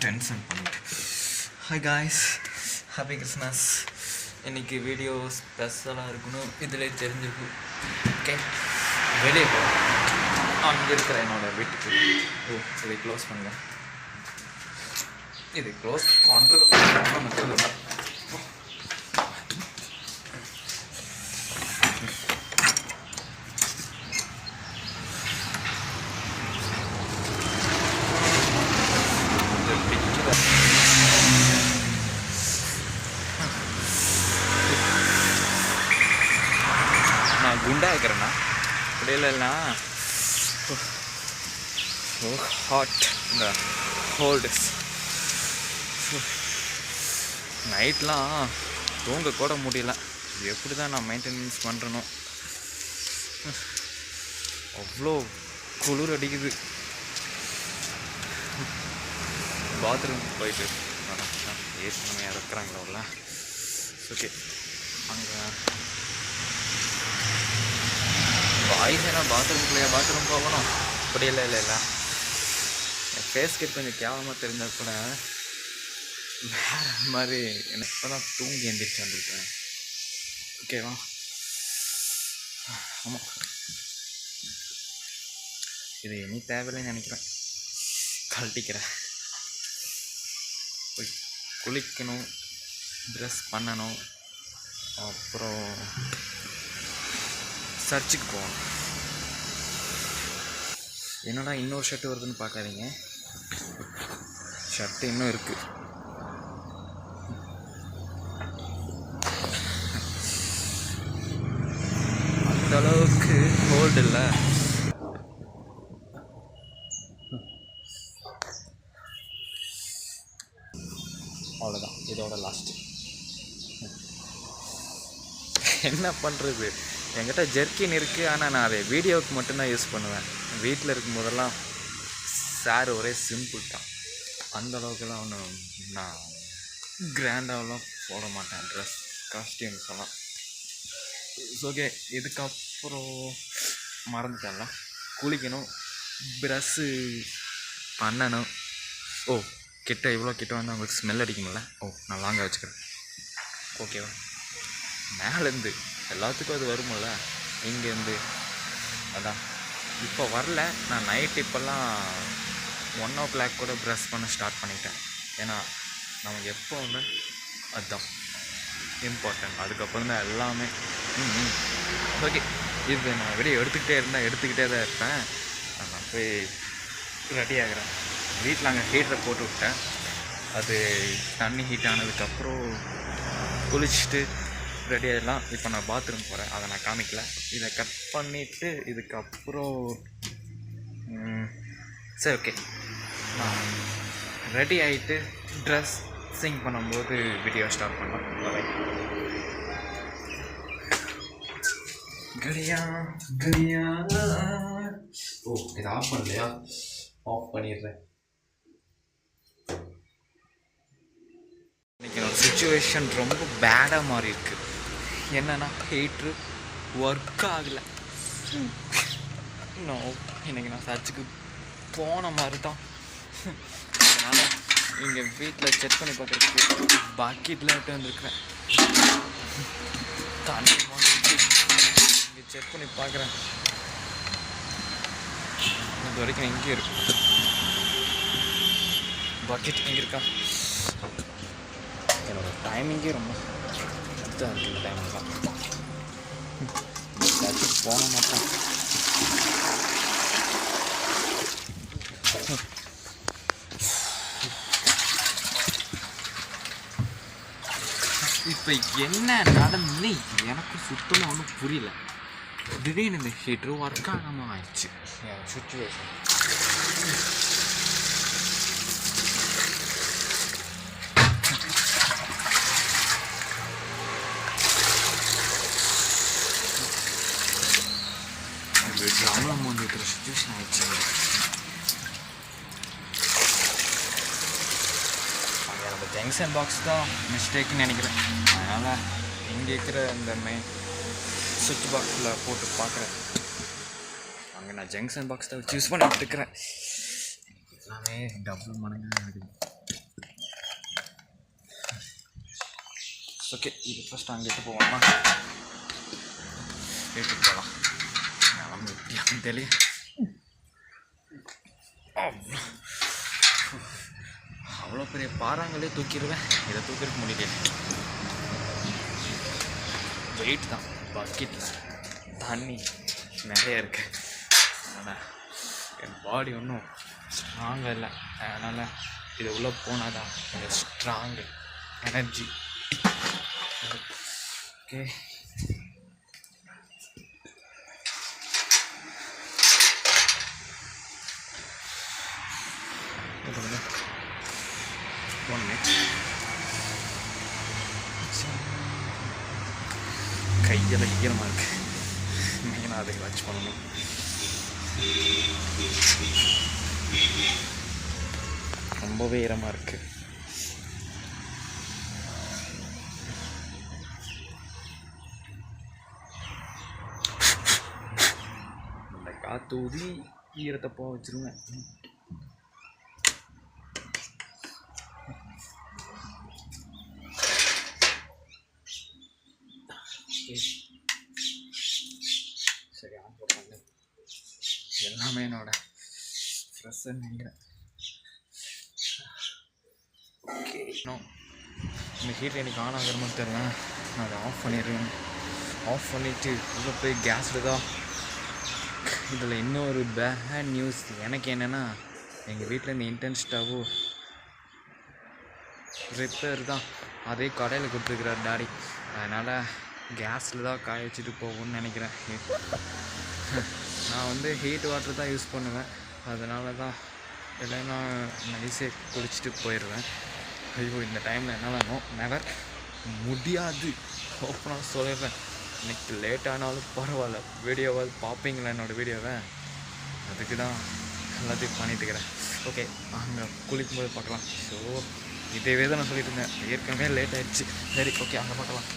Tension பண்ணு. Hi guys, happy Christmas. இன்றைக்கி video ஸ்பெஷலாக இருக்கணும், இதில் தெரிஞ்சிருக்கும். ஓகே, வெளியே போ. அங்கே இருக்கிற என்னோடய வீட்டுக்கு. இதை க்ளோஸ் பண்ணுங்க. இதை க்ளோஸ் பண்ணுறது நான் குண்டா இருக்கிறேன்னா அப்படி இல்லைன்னா ஹாட் இந்த ஹோல்டஸ் நைட்லாம் தூங்க கூட முடியல. எப்படி தான் நான் மெயின்டெனன்ஸ் பண்ணுறனோ, அவ்வளோ குளிர் அடிக்குது. பாத்ரூம் போயிட்டு ஏற்கனவே இறக்குறாங்களா உள்ள. ஓகே, அங்கே பாய்ஸ் ஏன்னா பாத்ரூம் போகணும் அப்படி இல்லை என் ஃபேஸ் கட் கொஞ்சம் கேவலமாக தெரிஞ்சால் கூட வேறு மாதிரி எனக்கு இப்போ தான் தூங்கி எந்திரிச்சு வந்துருக்கேன். ஓகேவா? ஆமாம், இது இனி தேவையில்லைன்னு நினைக்கிறேன். கழட்டிக்கிறேன். போய் குளிக்கணும், ட்ரெஸ் பண்ணணும், அப்புறம் சர்ச்சுக்கு போகணும். என்னடா இன்னொரு ஷர்ட்டு வருதுன்னு பார்க்காதீங்க, ஷர்ட்டு இன்னும் இருக்குது. அந்தளவுக்கு ஹோல்டு இல்லை. அவ்வளோதான், இதோட லாஸ்ட்டு. என்ன பண்ணுறது, என்கிட்ட ஜெர்க்கின் இருக்குது, ஆனால் நான் அதை வீடியோவுக்கு மட்டும்தான் யூஸ் பண்ணுவேன். வீட்டில் இருக்கும் போதெல்லாம் சார் ஒரே சிம்பிள் தான். அந்தளவுக்குலாம் ஒன்றும் நான் கிராண்டாகலாம் போட மாட்டேன் ட்ரெஸ் காஸ்டியூம்ஸ் எல்லாம். ஓகே, இதுக்கப்புறம் மறந்துட்டேன்ல, குளிக்கணும், ப்ரஷ்ஷு பண்ணணும். இவ்வளோ கிட்ட வந்து அவங்களுக்கு ஸ்மெல் அடிக்குமில்ல. நான் லாங்காக வச்சுக்கிறேன். ஓகேவா? மேலேருந்து எல்லாத்துக்கும் அது வருமில்ல, இங்கேருந்து அதான் இப்போ வரல. நான் நைட் இப்போல்லாம் 1 கூட ப்ரஷ் பண்ண ஸ்டார்ட் பண்ணிட்டேன். ஏன்னா நமக்கு எப்போ வந்து அதுதான் இம்பார்ட்டன்ட். அதுக்கப்புறம் தான் எல்லாமே. ஓகே, இது நான் வீடியோ எடுத்துக்கிட்டே தான் இருப்பேன். நான் போய் ரெடி ஆகிறேன். வீட்டில் அங்கே ஹீட்டரை போட்டு விட்டேன். அது தண்ணி ஹீட் ஆனதுக்கப்புறம் குளிச்சுட்டு ரெடி ஆகிடலாம். இப்போ நான் பாத்ரூம் போகிறேன், அதை நான் காமிக்கல. இதை கட் பண்ணிவிட்டு இதுக்கப்புறம் சரி ஓகே, நான் ரெடி ஆகிட்டு ட்ரெஸ்ஸிங் பண்ணும்போது வீடியோ ஸ்டார்ட் பண்ணலாம். கடியா இதை ஆஃப் பண்ணலையா? ஆஃப் பண்ணிடுறேன். இன்றைக்கி என்னோடய சுச்சுவேஷன் ரொம்ப பேடாக மாறி இருக்குது. என்னென்னா ஹீட்ரு ஒர்க் ஆகலை. இன்றைக்கி நான் சர்ச்சுக்கு போன மாதிரி தான். அதனால் இங்கே வீட்டில் செக் பண்ணி பார்க்குறதுக்கு பக்கெட்டில் விட்டு வந்துருக்குறேன். தண்ணி இங்கே செக் பண்ணி பார்க்குறேன். இது வரைக்கும் எங்கேயும் இருக்கு பக்கெட். எங்கே இருக்கா? என்னோடய டைமிங்கே ரொம்ப இதாக இருக்குது. இந்த டைமிங் தான் சர்ச்சுக்கு போன மாட்டேன். இப்போ என்ன நடந்து எனக்கு சுத்தமாக ஒன்றும் புரியல. திடீர்னு இந்த ஹீட்ரு ஒர்க் ஆகாமல் ஆயிடுச்சு. சுச்சுவேஷன் ட்ராமம் வந்து இருக்கிற சுச்சுவேஷன் ஆயிடுச்சு. அங்கே நம்ம ஜங்ஷன் பாக்ஸ் தான் மிஸ்டேக்குன்னு நினைக்கிறேன். அதனால் இங்கே இருக்கிற இந்த சுவிட்ச் பாக்ஸில் போட்டு பார்க்குறேன். அங்கே நான் ஜங்ஷன் பாக்ஸ் தான் வச்சு யூஸ் பண்ணிட்டு இருக்கிறேன். எல்லாமே டபுள் மடங்காக இருக்குது. ஓகே, இது ஃபஸ்ட் அங்கிட்டு போவோமா? வீட்டுக்கு போகலாம். நிலம்பு எப்படியான்னு தெரியல. அவ்வளோ பெரிய பாறாங்களே தூக்கிடுவேன், இதை தூக்கிருக்க முடியல. வெயிட் தான், பக்கெட்டில் தண்ணி நிறைய இருக்கு. அதனால் என் பாடி ஒன்றும் ஸ்ட்ராங்காக இல்லை. அதனால் இது உள்ளே போனால் தான் கொஞ்சம் ஸ்ட்ராங்கு எனர்ஜி. ஓகே, கையெல்லாம் ஈரமாக இருக்குது. மெயினாக அதை வாட்ச் பண்ணணும். ரொம்பவே ஈரமாக இருக்குது. இந்த காற்று ஊதி ஈரத்தை போக வச்சுருவேன். சரி, ஆன் பண்ணு. எல்லாமே என்னோட ஃப்ரெஷ்ஷுன்னு நினைக்கிறேன். ஓகே, இந்த ஹீட் எனக்கு ஆன் ஆகிற மாதிரி தெரியல. நான் அதை ஆஃப் பண்ணிடுவேன். ஆஃப் பண்ணிவிட்டு உள்ளே போய் கேஸ் தான். இதில் இன்னொரு பேட் நியூஸ் எனக்கு என்னென்னா, எங்கள் வீட்டில் இந்த இன்டென்ஸ் ஸ்டவ்வு ரிப்பேர் தான். அதே கடையில் கொடுத்துருக்குறார் டாடி. அதனால் கேஸில் தான் காய வச்சுட்டு போகும்னு நினைக்கிறேன். நான் வந்து ஹீட் வாட்டர் தான் யூஸ் பண்ணுவேன். அதனால தான் இல்லைன்னா நைஸே குளிச்சுட்டு போயிடுவேன். ஐயோ, இந்த டைமில் என்னால் நெவர் முடியாது. ஓப்பனாக சொல்லிடுறேன். இன்னைக்கு லேட் ஆனாலும் பரவாயில்ல, வீடியோவால் பார்ப்பீங்களா என்னோடய வீடியோவை? அதுக்கு தான் எல்லாத்தையும் பண்ணிட்டு இருக்கிறேன். ஓகே, அங்கே குளிக்கும் போது பார்க்கலாம். ஸோ இதேவே தான் நான் சொல்லிட்டு இருந்தேன். ஏற்கனவே லேட் ஆகிடுச்சு. சரி, ஓகே, அங்கே பார்க்கலாம்.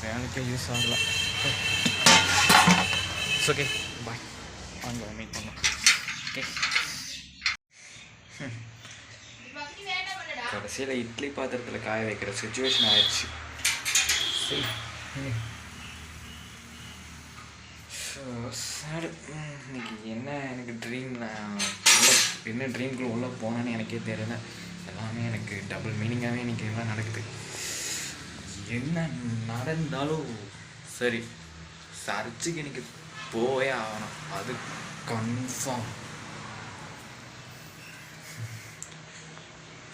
வேலைக்கே யூஸ் ஆகலாம். ஓகே, பாய். அங்கே மீட் பண்ணலாம். ஓகே, கடைசியில் இட்லி பாத்திரத்தில் காய வைக்கிற சுச்சுவேஷன் ஆயிடுச்சு. இன்னைக்கு என்ன எனக்கு என்ன ட்ரீம்குள்ளே உள்ளே போனேன்னு எனக்கே தெரியல. எல்லாமே எனக்கு டபுள் மீனிங்காகவே இன்றைக்கி எல்லாம் நடக்குது. என்ன நடந்தாலும் சரி, சர்ச்சுக்கு எனக்கு போயே ஆகணும். அது கன்ஃபார்ம்.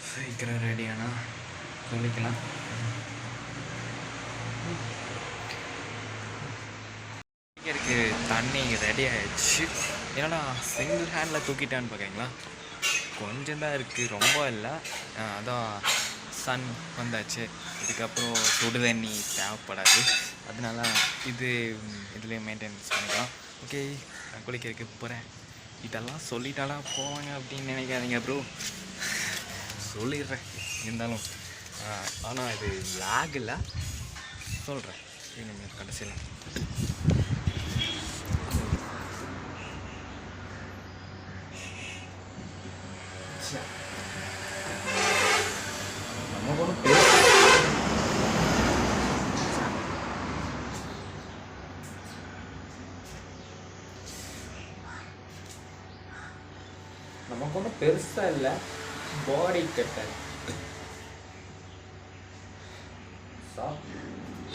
சீக்கிரம் ரெடியானா சொல்லிக்கலாம். இருக்கு தண்ணி ரெடி ஆகிடுச்சு. ஏன்னா சிங்கிள் ஹேண்டில் தூக்கிட்டான்னு பார்க்குறீங்களா? கொஞ்சம் தான் இருக்குது, ரொம்ப இல்லை. அதான் சன் வந்தாச்சு. இதுக்கப்புறம் சுடு தண்ணி தேவைப்படாது. அதனால இதுலேயே மெயின்டெனன்ஸ் பண்ணிக்கலாம். ஓகே, நான் குளிக்கிறதுக்கு போகிறேன். இதெல்லாம் சொல்லிட்டாலா போவாங்க அப்படின்னு நினைக்காதீங்க ப்ரோ, சொல்லிடுறேன். இருந்தாலும் ஆனால் இது லாக் இல்லை, சொல்கிறேன் இனிமேல் கடைசியில். நமக்கு ஒன்றும் பெருசாக இல்லை, பாடி கட்ட.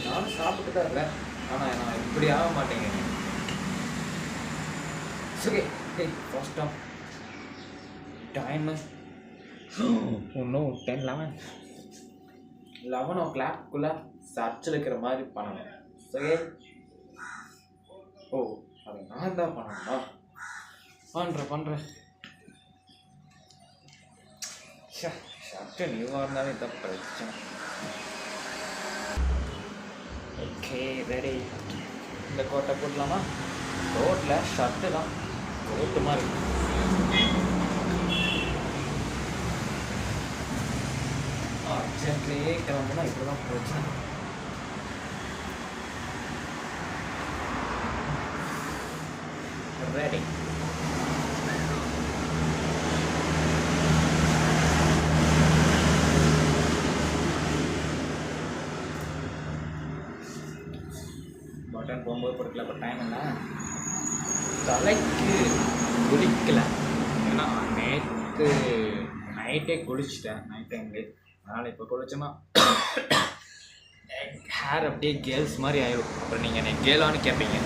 நானும் சாப்பிட்டு தான் இருக்கேன், ஆனால் நான் இப்படி ஆக மாட்டேங்க. சரி, ஃபர்ஸ்ட் ஆஃப் டைமு இன்னும் 11 o'clock சர்ச்சில் இருக்கிற மாதிரி பண்ணணும். சரி, ஓ அது நான் தான் பண்ணணுமா? பண்ணுறேன். ஷர்ட்டு நியூவாக இருந்தாலும் இதான் பிரச்சனை. Okay, ready. இந்த கோட்டை போடலாமா? கோட்டில் ஷர்ட்டு தான் கோட்டு மாதிரி. அர்ஜென்ட்லேயே கிளம்புனா இப்படி தான் பிரச்சனை. ரெடி. பட்டன் போகும்போது கொடுக்கல, இப்போ டைம் என்ன, தலைக்கு குளிக்கலை. ஏன்னா நேற்று நைட்டே குளிச்சிட்டேன், நைட் டைம்லேயே. அதனால் இப்போ குளிச்சோன்னா ஹேர் அப்படியே கேர்ள்ஸ் மாதிரி ஆயிடும். அப்புறம் நீங்கள் என்னை கேர்ளான்னு கேட்பீங்க.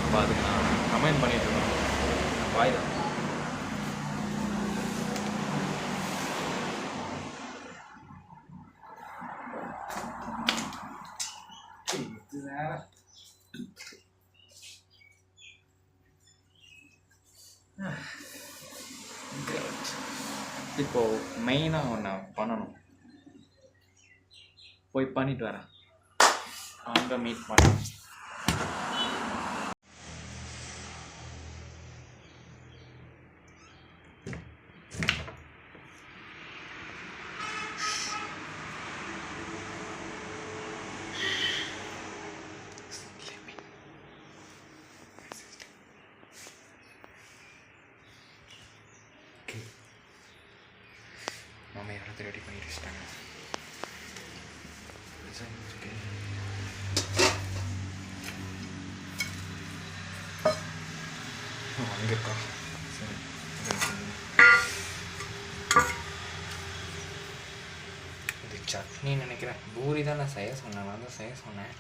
அப்போ அதுக்கு நான் கமெண்ட் பண்ணிட்டுருக்கேன். பாய் தான். இது வேற இப்போது மெயினாக ஒன்று பண்ணணும், போய் பண்ணிட்டு வரேன். அங்கே மீட் பண்ணேன். மாமா இடத்த ரெடி பண்ணிட்டு வச்சிட்டாங்க. அங்கேக்கா சரி. இது சட்னி நினைக்கிறேன். பூரி தான் நான் செய்ய சொன்னேன், நான் தான் செய்ய சொன்னேன்.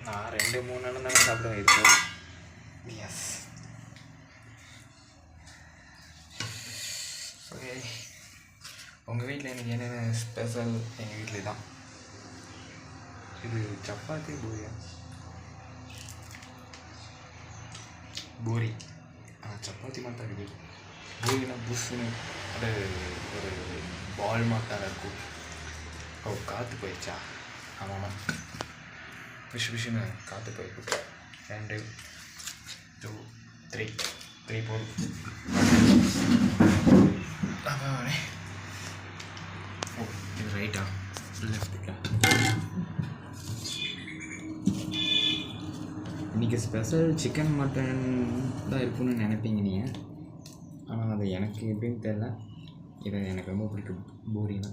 நான் 2-3 நாள் தானே சாப்பிடுவேன். இது எஸ். ஓகே, உங்கள் வீட்டில் எனக்கு என்னென்ன ஸ்பெஷல்? எங்கள் வீட்டில் தான் இது சப்பாத்தி பூரியா, பூரி. சப்பாத்தி மாதிரி தான் இருக்குது. பூரினா புஷ்ஷுன்னு அது ஒரு பால் மாதிரி தான் இருக்கும். ஓ, காற்று போயிடுச்சா? ஆமாம்மா, விஷுன்னு காற்று போயிருக்கு. 1 2 3 போதும். ஓ, இது ரைட்டா லெஃப்ட்டுக்கா? இன்றைக்கி ஸ்பெஷல் சிக்கன் மட்டன் தான் இருக்குன்னு நினைப்பீங்க நீங்கள். ஆனால் அது எனக்கு எப்படின்னு தெரில. இது எனக்கு ரொம்ப பிடிக்கும் பூரினா.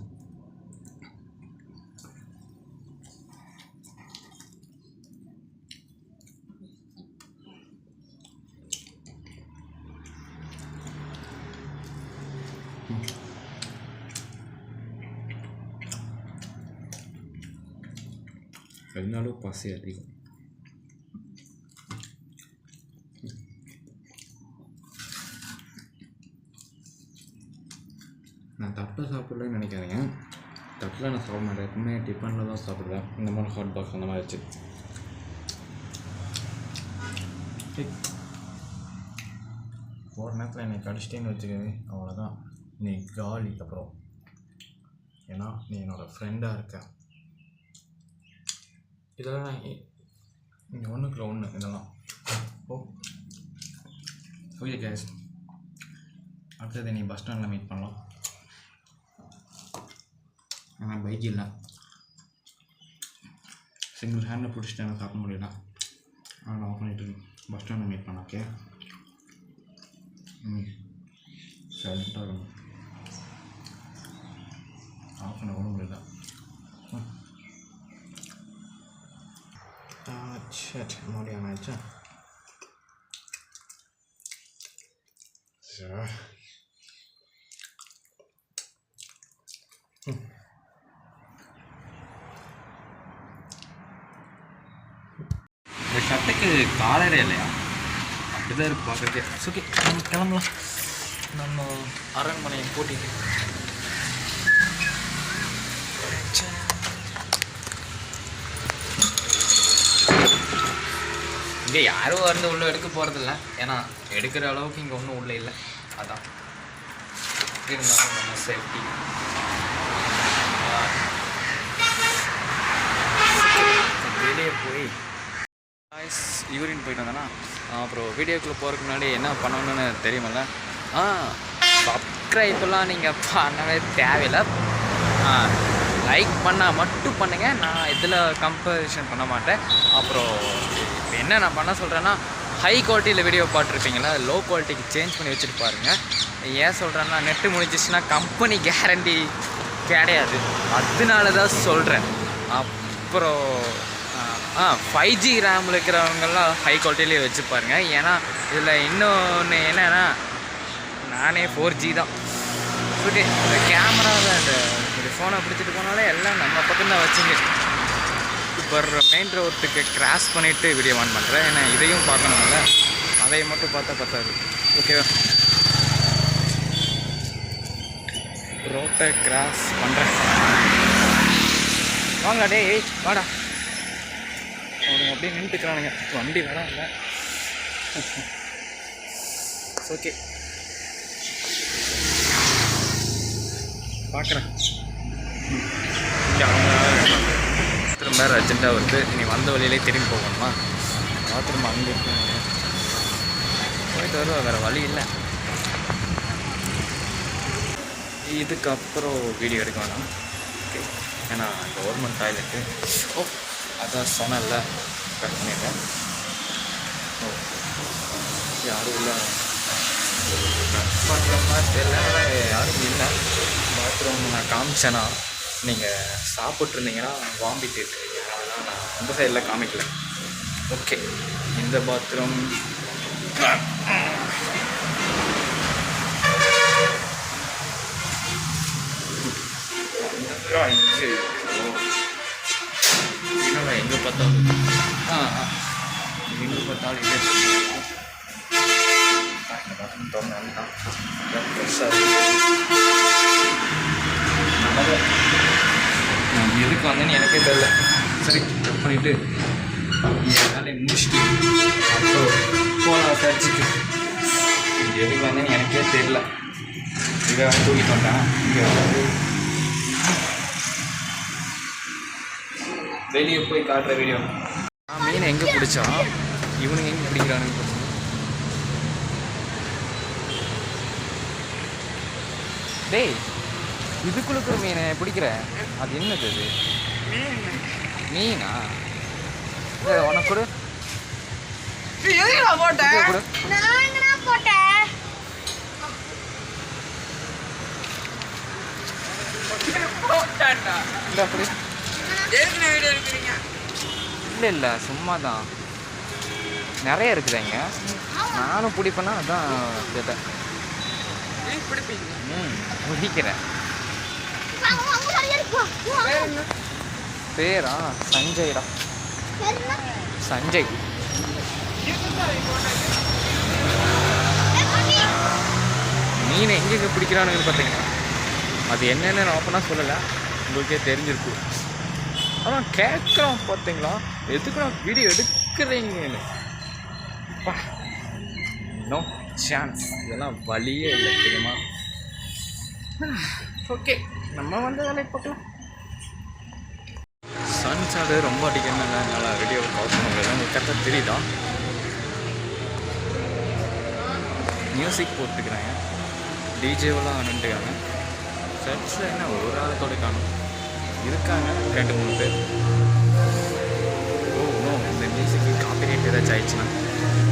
இருந்தாலும் பசி அதிகம். நான் தட்டில் சாப்பிட்லன்னு நினைக்காதீங்க. தட்டில் நான் சாப்பிட மாட்டேன். எப்பவுமே டிஃபனில் தான் சாப்பிடுவேன். இந்த மாதிரி ஹாட் பாக்ஸ் அந்த மாதிரி வச்சு. ஒரு நேரத்தில் என்னை கடிச்சிட்டேன்னு வச்சுக்கவே அவ்வளோதான், நீ காலி. அப்புறம் ஏன்னா நீ என்னோடய ஃப்ரெண்டாக இருக்க. இதெல்லாம் நான் இங்கே 1:1 இதெல்லாம். ஓகே கேஸ், அடுத்தது நீ பஸ் ஸ்டாண்டில் மீட் பண்ணலாம். ஆனால் பைக் இல்லை, சிங்கிள் ஹேண்டில் பிடிச்சிட்டு எனக்கு சாப்பிட முடியல. ஆனால் ஆஃப் பண்ணிட்டு பஸ் ஸ்டாண்டில் மீட் பண்ண. ஓகே, சைலண்ட்டாக இருக்கணும். ஆஃப் பண்ண கூட முடியல. சரி, மறுபடியும் ஆயிடுச்சா? சரி, இந்த சட்டைக்கு காலரே இல்லையா? அப்படிதான் இருக்கு பார்க்குறதுக்கே. ஓகே, நம்ம கிளம்பலாம். நம்ம அரண்மனையை கூட்டிட்டு இங்கே யாரும் வந்து உள்ளே எடுக்க போகிறதில்ல. ஏன்னா எடுக்கிற அளவுக்கு இங்கே ஒன்றும் உள்ளே இல்லை. அதான் இருந்தாலும் நம்ம சேஃப்டி. வெளியே போய் யூரின் போயிட்டு வந்தேன்னா அப்புறம் வீடியோக்குள்ளே போகிறதுக்கு முன்னாடி என்ன பண்ணணும்னு தெரியுமில்ல? சப்ஸ்கிரைப்லாம் நீங்கள் பண்ணவே தேவையில்லை. லைக் பண்ணால் மட்டும் பண்ணுங்கள். நான் இதில் கம்பரிஷன் பண்ண மாட்டேன். அப்புறம் என்ன நான் பண்ண சொல்கிறேன்னா, ஹை குவாலிட்டியில் வீடியோ பார்த்துருப்பீங்களா, லோ குவாலிட்டிக்கு சேஞ்ச் பண்ணி வச்சுட்டு பாருங்கள். ஏன் சொல்கிறேன்னா, நெட்டு முடிஞ்சிச்சுன்னா கம்பெனி கேரண்டி கிடையாது, அதனால தான் சொல்கிறேன். அப்புறம் 5G ரேமில் இருக்கிறவங்கெல்லாம் ஹை குவாலிட்டியிலே வச்சு பாருங்கள். ஏன்னா இதில் இன்னொன்று என்னென்னா, நானே 4G தான். ஓகே, இந்த கேமராவில் இந்த ஃபோனை பிடிச்சிட்டு போனாலே எல்லாம் நம்ம பக்கம் தான் வச்சுங்க. இப்போ மெயின் ரோட்டுக்கு கிராஸ் பண்ணிவிட்டு வீடியோ ஆன் பண்ணுறேன். ஏன்னா இதையும் பார்க்கணும்ல, அதை மட்டும் பார்த்தா பத்தாது. ஓகேவா, ரோட்டை கிராஸ் பண்ணுறேன். வாங்கடா டேய், வாடா. அவனுங்க அப்படியே நின்றுக்கிறானுங்க, வண்டி வராங்க. ஓகே, பார்க்குறேன். திரும்ப வேறு அர்ஜென்ட்டாக வருது. நீ வந்த வழியிலே திரும்பி போகணுமா? பாத்ரூம் அங்கே இருக்கு, போயிட்டு வருவா, வேறு வழி இல்லை. இதுக்கப்புறம் வீடியோ எடுக்க வேணாம். ஓகே, ஏன்னா கவர்மெண்ட் டாய்லெட்டு. அதான் சொன்னல, கட் பண்ணிட்டேன். யாரும் இல்லை, பண்ணுற மாதிரி தெரியல, யாரும் இல்லை. பாத்ரூம் நான் காமிச்சேன்னா, நீங்கள் சாப்பிட்ருந்தீங்கன்னா வாமிட்டு இருக்கீங்க, அதெல்லாம் நான் அந்த சைடில் காமிக்கல. ஓகே, இந்த பாத்ரூம் எங்கே பார்த்தாலும் எங்கே பார்த்தாலும் இதே எதுக்கு வந்தேன்னு எனக்கே தெரியல. சரி, கட் பண்ணிவிட்டு என் வேலையை முடிச்சுட்டு அப்புறம் போகலாம் சர்ச்சுக்கு. எதுக்கு வந்தேன்னு எனக்கே தெரியல. இதை தூக்கிட்டு வந்தேன். இங்கே வந்து வெளியே போய் காட்டுற வீடியோ. மீனை எங்கே பிடிச்சா, இவனுங்க எங்கே பிடிக்கிறானுங்க. டேய், இதுக்குள்ள மீனை பிடிக்கிற, அது என்னது? அது மீனா? உனக்கு கொடு. இல்லை இல்லை, சும்மா தான். நிறைய இருக்குதுங்க, நானும் பிடிப்பேன்னா அதான் கேட்டேன். பிடிக்கிறேன். பேரா? சஞ்சய்டா, சஞ்சய். மீனை எங்கெங்கே பிடிக்கிறானுன்னு பார்த்தீங்கன்னா, அது என்னென்னு நான் ஓப்பனாக சொல்லலை, உங்களுக்கே தெரிஞ்சிருக்கு. ஆனால் கேட்குறோம் பார்த்தீங்களா, எதுக்கு நான் வீடியோ எடுக்கிறீங்கன்னு. நோ சான்ஸ், இதெல்லாம் வழியே இல்லை தெரியுமா. ஓகே, நம்ம வந்து வேலையை பார்க்கலாம். சன்சாடு ரொம்ப அடிக்கிறதுனால என்னால் வீடியோவை பாஸ் பண்ண முடியாது. உங்களுக்கு கரெக்டாக தெரியுதா? மியூசிக் போட்டுக்கிறாங்க, டிஜேவெல்லாம் நின்றுக்காங்க. சர்ச்சில் என்ன ஒரு ஆளத்தோடு காணும், இருக்காங்க 2-3 பேர். நோ, இந்த மியூசிக்கு காப்பிரைட் ஏதாச்சும் ஆயிடுச்சுன்னா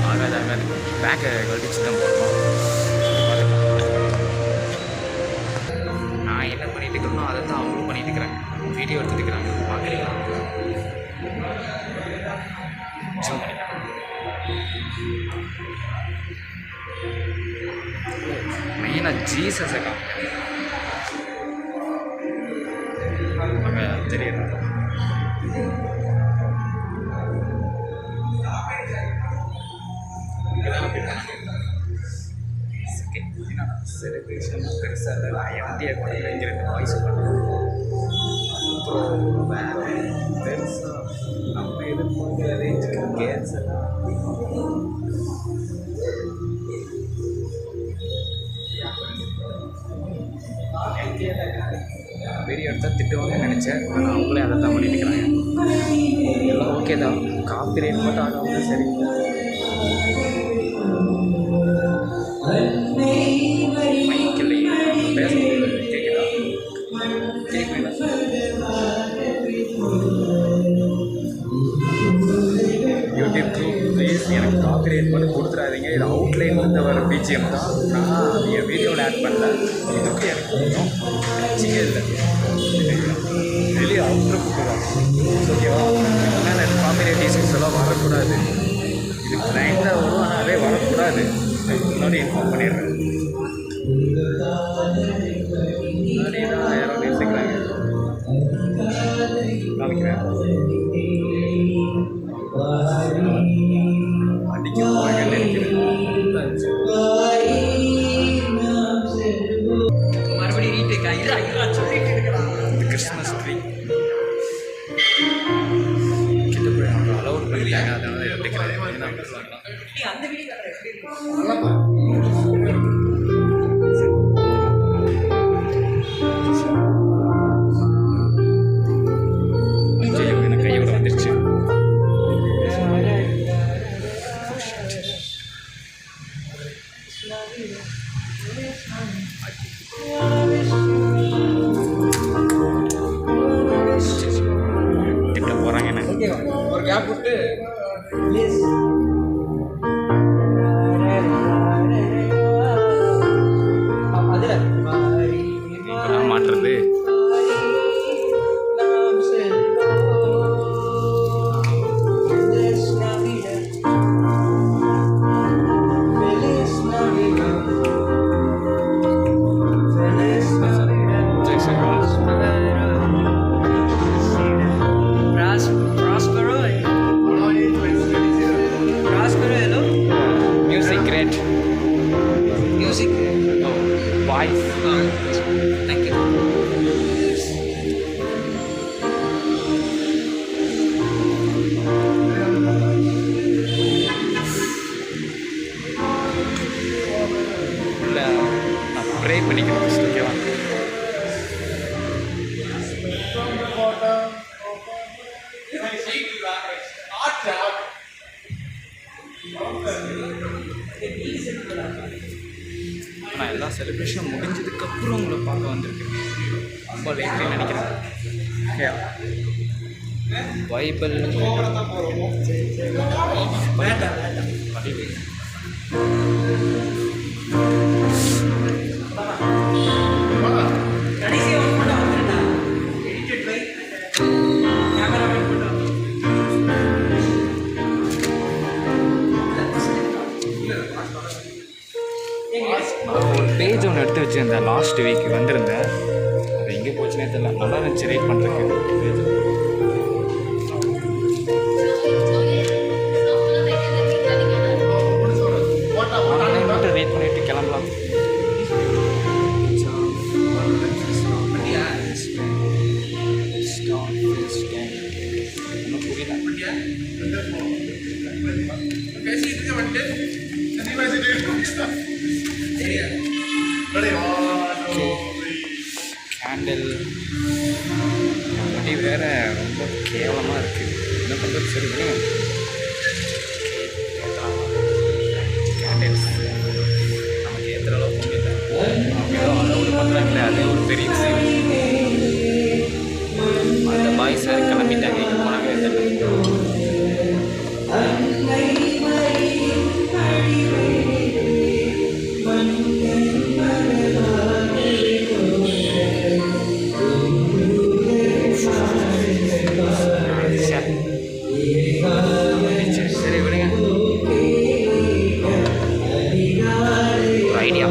ஆகாது. பேக்கை கழிச்சு தான் போடணும். நான் என்ன பண்ணிட்டு இருக்கிறேனோ அதை தான் அவங்களும் பண்ணிட்டு இருக்கிறாங்க. வீடியோ எடுத்துட்டு இருக்கிறாங்க, பார்க்குறீங்களா? மெயினாக ஜீசஸை காமிக்கிறேன், தெரியுது. செலிப்ரேஷன் பெருசாக இல்லை, என் வண்டியை கொண்டு இங்கே 2 வாய்ஸ் பண்ணுறோம். அப்புறம் வேறு பெருசாக நம்ம எதிர்பார்க்குற ரேஞ்சுக்கு கேர்ஸ் எல்லாம் வீடியோ எடுத்தால் திட்டுவாங்கன்னு நினச்சேன். ஆனால் அவங்களே அதை தான் பண்ணிட்டு இருக்கிறாங்க. எல்லாம் ஓகே தான், காப்பிரைட் மட்டும் ஆகாமல் சரி. மைக்கில் பேசுறது கேட்குதா? கேட்குறீங்களா? யூடியூப் நினைக்காதீங்க, இது அவுட்லைன்லேருந்து வர பிஜிஎம் தான். நான் என் வீடியோவில் ஆட் பண்ணல. இதுக்கு எனக்கு ஒன்றும் பிரச்சனையே இல்லை. வெளியே அவுட்ரு தான் ஓகேவா. அதனால் எனக்கு காப்பிரைட் இஷ்யூஸ் எல்லாம் வரக்கூடாது. இது கிளைண்டாக வரும், ஆனால் அதே வரக்கூடாது. முன்னாடி இன்ஃபார்ம் பண்ணிடுறேன். முன்னாடி தான் யாரோ நிறுத்திக்கிறாங்க, காமிக்கிறேன். கிறிஸ்மஸ் ட்ரீ கிட்ட போய் அலவுட் பண்ணிட்டாங்க, அதனால எடுத்துக்கிறேன். எனக்கு கையோட வந்துருச்சு. கிட்ட போகிறாங்க என்ன ஒரு கேப் விட்டு மாட்டுறது. Thank you. நான் ப்ரே பண்ணிக்கிறேன் ஃபஸ்ட், ஓகேவா. நான் எல்லா செலிப்ரேஷனும் முடிஞ்சதுக்கப்புறம் உங்களை பார்க்க வந்திருக்கேன். ரொம்ப லேட்லி நினைக்கிறேன். ஓகே, பைபிள் ஒரு பேஜ் ஒன்று எடுத்து வச்சுருந்தேன், லாஸ்ட் வீக் வந்திருந்தேன். அது எங்கே போச்சுன்னே தெரியல. நல்லா இருந்துச்சு ரேட் பண்ணுறதுக்கு. மட்டும் ரேட் பண்ணிட்டு கிளம்பலாம். கேண்டில் முடி வேற ரொம்ப கேவலமாக இருக்குது. என்ன பண்ணுறது, சரி விடுங்க. கேண்டில்ஸ் நமக்கு ஏற்றுற அளவுக்கு முடியல. அப்படிதான் அலோடு பண்ணுறாங்களே, அதே ஒரு பெரிய விஷயம். அந்த பாய்ஸ் வேறு கிளம்பிட்டாங்க, எங்கே போனாங்க தெரியல. சரி விடுங்க. ஒரு ஐடியா,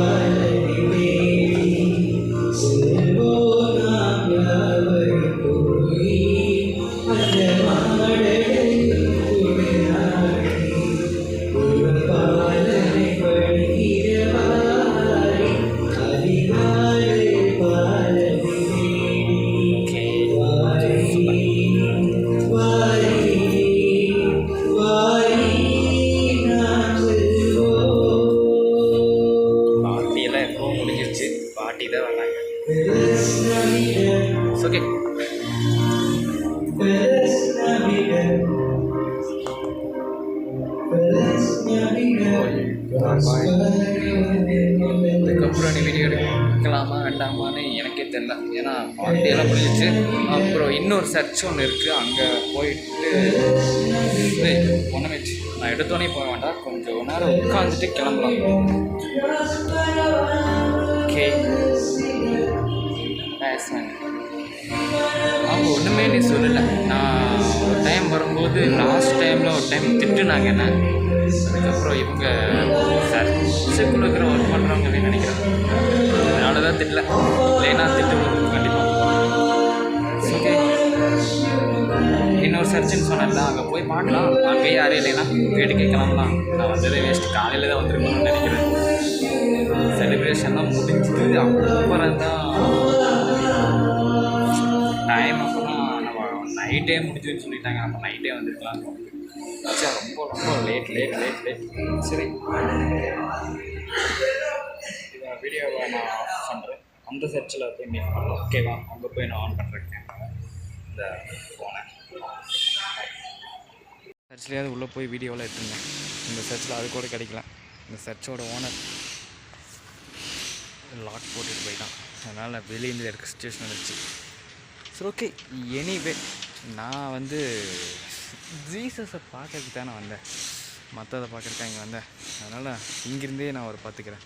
பாட்டி தான் வந்தாங்க. ஓகே, இதுக்கப்புறம் நீ வீடியோ எடுக்கலாமா வேண்டாமான்னு எனக்கே தெரில. ஏன்னா பாண்டியெல்லாம் முடிஞ்சிச்சு. அப்புறம் இன்னொரு சர்ச் ஒன்று இருக்குது, அங்கே போயிட்டு ஒன்றுமே நான் எடுத்தோடனே போக வேண்டாம், கொஞ்சம் நேரம் உட்காந்துட்டு கிளம்பலாம். ஓகே அவங்க ஒன்றுமே நீ சொல்லலை. நான் ஒரு டைம் வரும்போது லாஸ்ட் டைமில் ஒரு டைம் திட்டுனாங்க என்ன. அதுக்கப்புறம் இவங்க சர்ச்சுக்குள்ள இருக்கிற ஒர்க் பண்ணுறவங்க அப்படின்னு நினைக்கிறேன், அதனால தான் திட்டல, இல்லைன்னா திட்டு வரும் கண்டிப்பாக. ஓகே, இன்னொரு சர்ச்சுன்னு சொன்னல, அங்கே போய் பார்க்கலாம். அங்கே யாரும் இல்லைன்னா கேட்டு கேட்கலாம்லாம். நான் வந்ததே வேஸ்ட்டு, காலையில் தான் வந்துருக்கணும்னு நினைக்கிறேன். செலிப்ரேஷன்லாம் முடிஞ்சது அப்புறம் தான் டைம். அப்போனா நம்ம நைட்டே முடிஞ்சுன்னு சொல்லிட்டாங்க, நம்ம நைட்டே வந்துருக்கலாம். ரொம்ப ரொம்ப லேட். சரி, வீடியோவை நான் ஆஃப் பண்ணுறேன். அந்த சர்ச்சில் போய் மீட் பண்ணலாம். ஓகேவா? அங்கே போய் நான் ஆன் பண்ணுறேன் இந்த ஃபோனை. சர்ச்லேயாவது உள்ளே போய் வீடியோவில் எடுத்துருந்தேன். இந்த சர்ச்சில் அது கூட கிடைக்கல. இந்த சர்ச்சோட ஓனர் லாக் போட்டுட்டு போயிட்டான், அதனால் வெளியேருந்து எடுக்க சுச்சுவேஷன் இருந்துச்சு. சரி, ஓகே. எனிவே நான் வந்து ஜீசஸை பார்க்கறதுக்கு தானே வந்தேன், மற்றதை பார்க்குறக்கா இங்கே வந்தேன். அதனால் இங்கேருந்தே நான் ஒரு பார்த்துக்கிறேன்.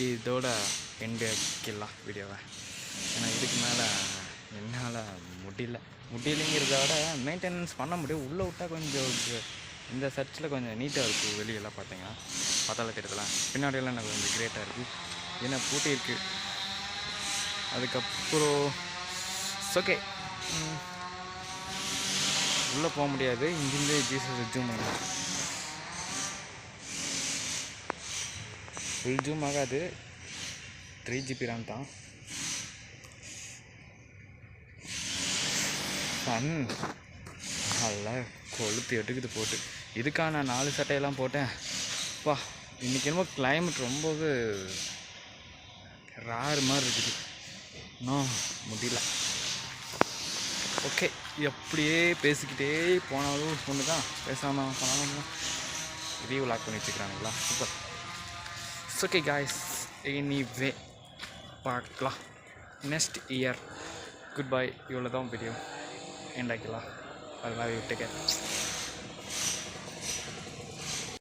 இதோட எண்டு ஆக்கிடலாம் வீடியோவை. ஏன்னா இதுக்கு மேலே என்னால் முடியலைங்கிறத விட மெயின்டெனன்ஸ் பண்ண முடியும். உள்ளே விட்டால் கொஞ்சம் இந்த சர்ச்சில் கொஞ்சம் நீட்டாக இருக்கும். வெளியெல்லாம் பார்த்தீங்கன்னா பத்தால தெரியுதுலாம், பின்னாடியெல்லாம் எனக்கு கொஞ்சம் கிரேட்டாக இருக்குது. ஏன்னா பூட்டி இருக்குது. அதுக்கப்புறம் ஓகே, உள்ளே போக முடியாது. இங்கேருந்து ஜீசஸ் ஜூம் ஆகும், ஃபுல் ஜூம் ஆகாது. 3GB RAM தான். நல்லா கொளுத்து எடுக்குது போட்டு. இதுக்காக நான் 4 சட்டையெல்லாம் போட்டேன். வா, இன்றைக்கி என்னமோ கிளைமேட் ரொம்பவே ராறு மாதிரி இருக்குது. இன்னும் முடியல. ஓகே, எப்படியே பேசிக்கிட்டே போனாலும் ஒன்று தான், பேசாமல் போனாலும் இதையும் லாக் பண்ணி வச்சுக்கிறானுங்களா. சூப்பர். ஓகே காய்ஸ், எனிவே பார்க்கலாம் நெக்ஸ்ட் இயர். Good bye. இவ்வளோ தான் வீடியோ எண்ட் ஆக்கிடலாம். அது மாதிரி விட்டுக்க.